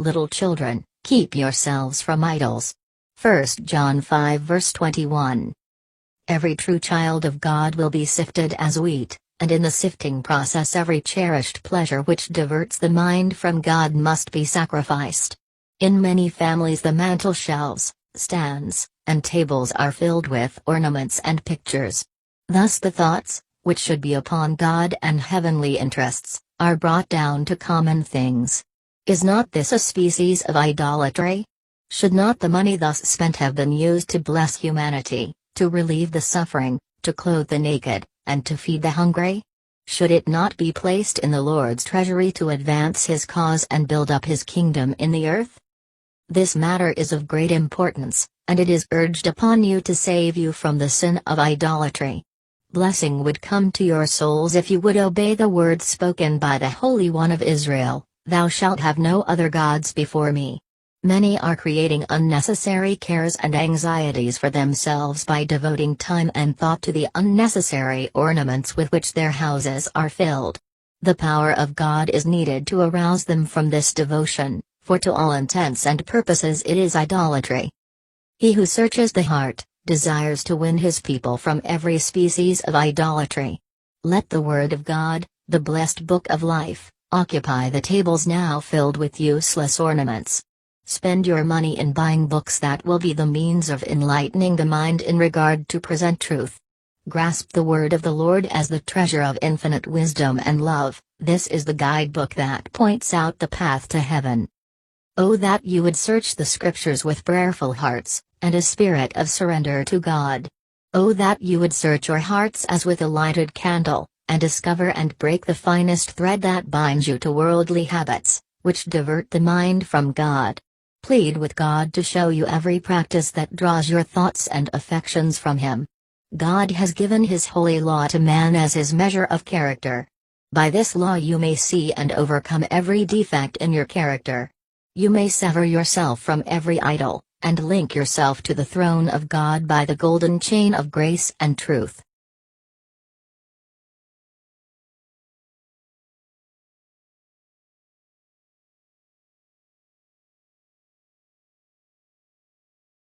Little children, keep yourselves from idols. 1 John 5 verse 21. Every true child of God will be sifted as wheat, and in the sifting process every cherished pleasure which diverts the mind from God must be sacrificed. In many families the mantel shelves, stands, and tables are filled with ornaments and pictures. Thus the thoughts, which should be upon God and heavenly interests, are brought down to common things. Is not this a species of idolatry? Should not the money thus spent have been used to bless humanity, to relieve the suffering, to clothe the naked, and to feed the hungry? Should it not be placed in the Lord's treasury to advance His cause and build up His kingdom in the earth? This matter is of great importance, and it is urged upon you to save you from the sin of idolatry. Blessing would come to your souls if you would obey the words spoken by the Holy One of Israel, "Thou shalt have no other gods before me." Many are creating unnecessary cares and anxieties for themselves by devoting time and thought to the unnecessary ornaments with which their houses are filled. The power of God is needed to arouse them from this devotion, for to all intents and purposes it is idolatry. He who searches the heart, desires to win his people from every species of idolatry. Let the Word of God, the blessed book of life, occupy the tables now filled with useless ornaments. Spend your money in buying books that will be the means of enlightening the mind in regard to present truth. Grasp the word of the Lord as the treasure of infinite wisdom and love. This is the guidebook that points out the path to heaven. Oh, that you would search the Scriptures with prayerful hearts, and a spirit of surrender to God. Oh, that you would search your hearts as with a lighted candle, and discover and break the finest thread that binds you to worldly habits, which divert the mind from God. Plead with God to show you every practice that draws your thoughts and affections from Him. God has given His holy law to man as His measure of character. By this law you may see and overcome every defect in your character. You may sever yourself from every idol, and link yourself to the throne of God by the golden chain of grace and truth.